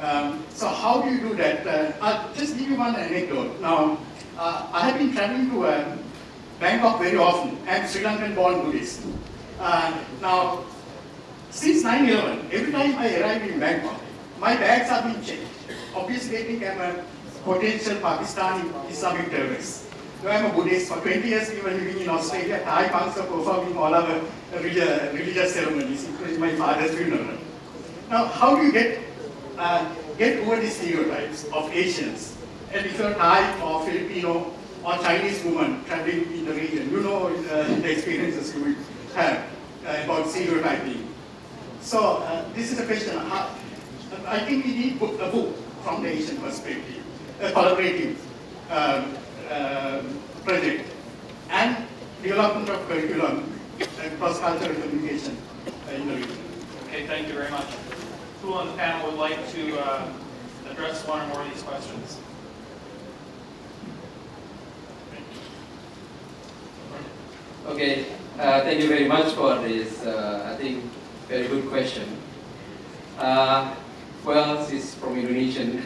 So how do you do that? I'll just give you one anecdote. Now, I have been traveling to Bangkok very often. I'm Sri Lankan born Buddhist. Now, since 9/11, every time I arrive in Bangkok, my bags are being checked. Obviously, I think I'm a potential Pakistani Islamic terrorist. Though I'm a Buddhist, for 20 years we were living in Australia, Thai monks are performing all our religious ceremonies, including my father's funeral. Now, how do you get over these stereotypes of Asians? And if you're Thai or Filipino or Chinese woman traveling in the region, you know the experiences you will have about stereotyping. So this is a question. I think we need a book from the Asian perspective, a collaborative project, and development of curriculum and cross-cultural communication in the region. Okay, thank you very much. Who on the panel would like to address one or more of these questions? Okay, thank you very much for this, I think, very good question. Well, since from Indonesian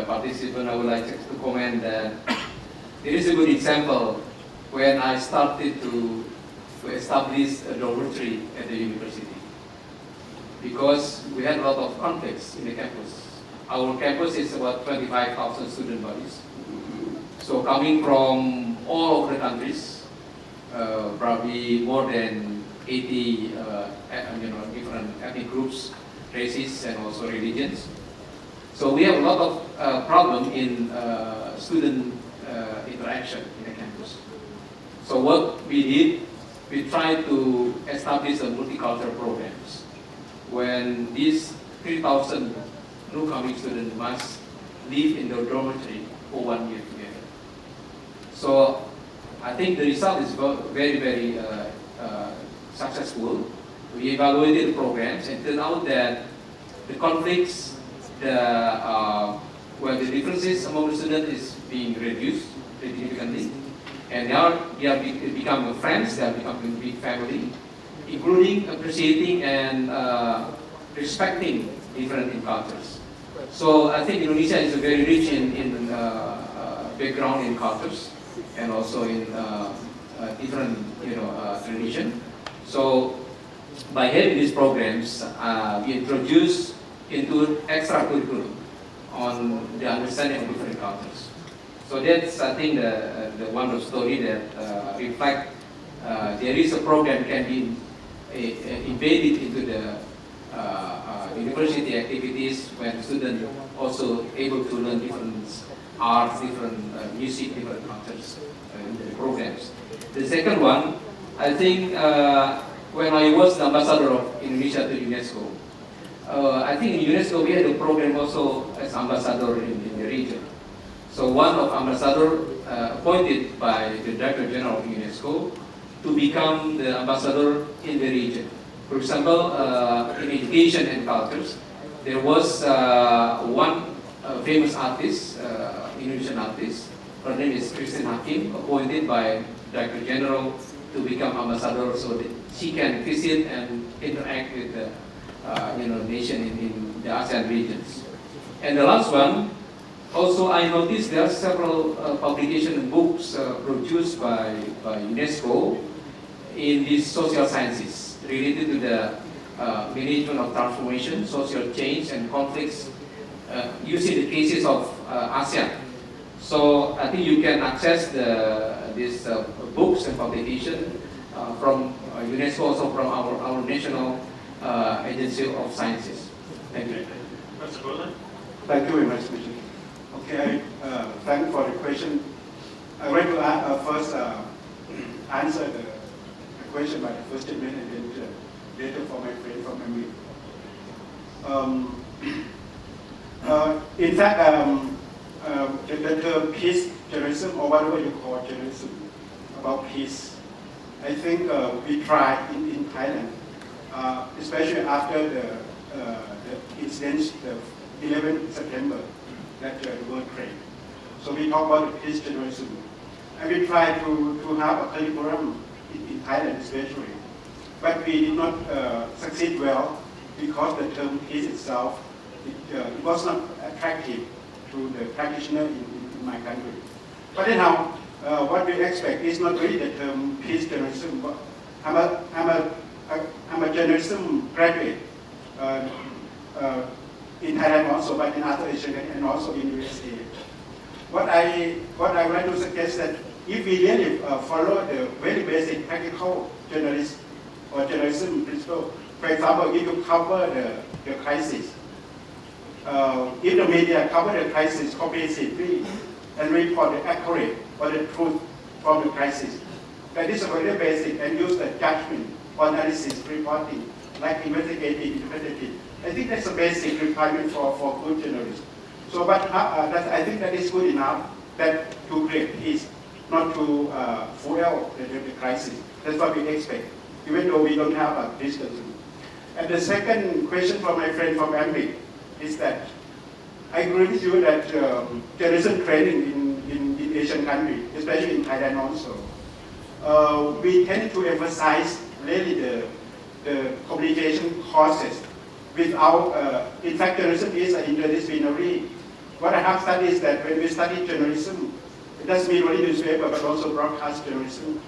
participant, I would like to comment that there is a good example when I started to establish a dormitory at the university. Because we had a lot of conflicts in the campus. Our campus is about 25,000 student bodies. So coming from all over the countries, probably more than 80 different ethnic groups, races, and also religions. So we have a lot of problem in student interaction in the campus. So what we did, we tried to establish a multicultural programs when these 3,000 new-coming students must live in the dormitory for 1 year together. So I think the result is very, very successful. We evaluated the programs and turned out that the conflicts, the differences among the students is being reduced significantly, and they are becoming friends. They are becoming a big family, including appreciating and respecting different cultures. So I think Indonesia is very rich in background in cultures and also in different religion. So by having these programs, we introduce into extra curriculum on the understanding of different cultures. So that's, I think, the wonderful story that reflect there is a program can be embedded into the university activities when students also able to learn different arts, different music, different cultures in the programs. The second one, I think when I was the ambassador of Indonesia to UNESCO, I think in UNESCO we had a program also as ambassador in the region. So one of ambassador appointed by the Director General of UNESCO to become the ambassador in the region. For example, in education and cultures, there was one famous artist, Indonesian artist. Her name is Christine Hakim, appointed by Director General to become ambassador so that she can visit and interact with the nation in the ASEAN regions. And the last one, also I noticed there are several publications and books produced by UNESCO in these social sciences related to the management of transformation, social change, and conflicts using the cases of ASEAN. So I think you can access these books and publications from UNESCO, also from our national Agency of Sciences. Thank you. Thank you very much, Mr. Okay, thank you for the question. I'd like to first answer the question by the first statement and then later for my friend from memory. In fact, the term peace journalism, or whatever you call journalism, about peace, I think we tried in Thailand, especially after the incidents, the 11th September, that the World Trade. So we talk about the peace journalism. And we tried to have a curriculum in Thailand especially. But we did not succeed well because the term peace itself it was not attractive to the practitioner in my country. But anyhow, what we expect is not really the term peace journalism. But I'm a journalism graduate in Thailand also, but in other Asian countries and also in USA. What I would like to suggest that if we really follow the very basic practical journalism principle, for example, if you cover the crisis, if the media cover the crisis comprehensively and report the accurate or the truth from the crisis, that is a very basic and use the judgment or analysis reporting, like investigative, interpretative. I think that's a basic requirement for good journalists. So, but I think that is good enough that to create peace, not to fuel the crisis. That's what we expect, even though we don't have a discussion. And the second question from my friend from Ambic is that I agree with you that journalism training in Asian countries, especially in Thailand also, we tend to emphasize really the communication courses without, in fact, journalism is an interdisciplinary. What I have studied is that when we study journalism, it doesn't mean only newspaper, but also broadcast journalism.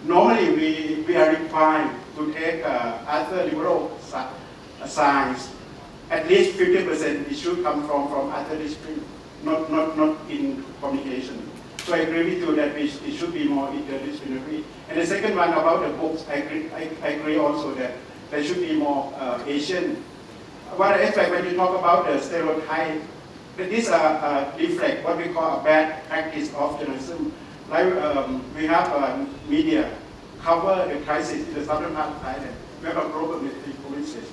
Normally, we are required to take other liberal science. At least 50% it should come from other disciplines, not in communication. So I agree with you that it should be more interdisciplinary. And the second one about the books, I agree also that there should be more Asian. What I expect when you talk about the stereotype, that these reflect what we call a bad practice of journalism. Like we have media cover the crisis in the southern part of Thailand. We have a problem with the provinces.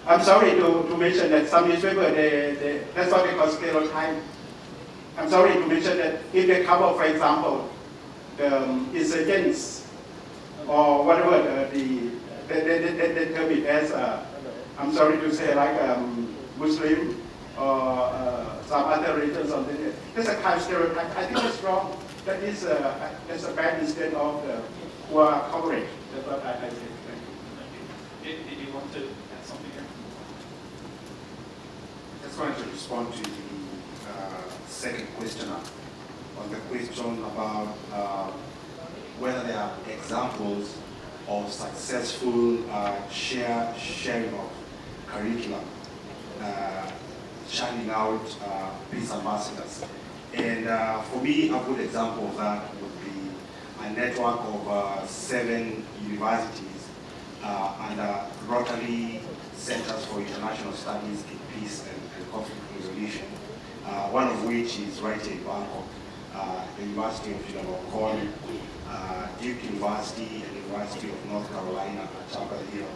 I'm sorry to mention that some newspapers, that's what they call stereotype. I'm sorry to mention that if they cover, for example, the insurgents or whatever they term it as, I'm sorry to say, like Muslim or some other religions or something. That's a kind of stereotype. I think that's wrong. That's a bad instead of the poor coverage. That's what I say. Did you want to add something here? I just wanted to respond to the second questioner on the question about whether there are examples of successful sharing of curriculum, churning out peace ambassadors. And for me, a good example of that would be a network of 7 universities under Rotary Centers for International Studies in Peace and Conflict Resolution, one of which is right here in Bangkok, the University of Dubeauclard, Duke University and University of North Carolina at Chapel Hill,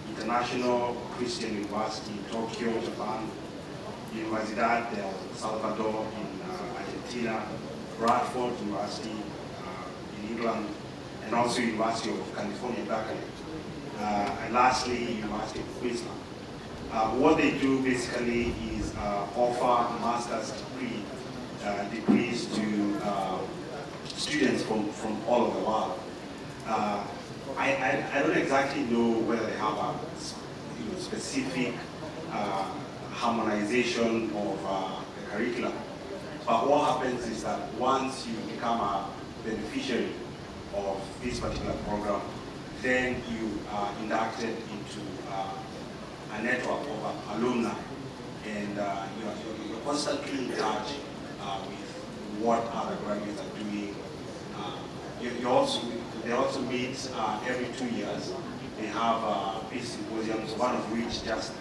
International Christian University in Tokyo, Japan, Universidad del Salvador in Argentina, Bradford University in England, and also University of California, Berkeley, and lastly, University of Queensland. What they do basically is offer master's degrees to students from all over the world. I don't exactly know whether they have a specific harmonization of the curriculum. But what happens is that once you become a beneficiary of this particular program, then you are inducted into a network of alumni, and you're constantly in touch with what other graduates are doing. They also meet every 2 years. They have peace symposiums, one of which just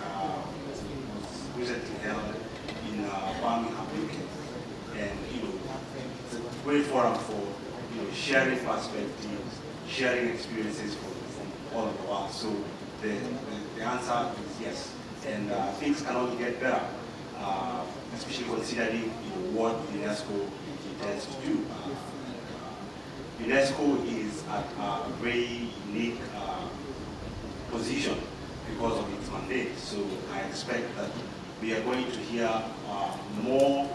was recently held in Birmingham, UK. And it's a great forum for sharing perspectives, sharing experiences from all over the world. So the answer is yes, and things can only get better, especially considering what UNESCO intends to do. UNESCO is at a very unique position because of its mandate. So I expect that we are going to hear more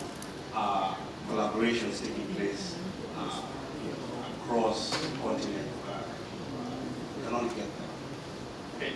collaborations taking place across the continent. We can only get there. Okay.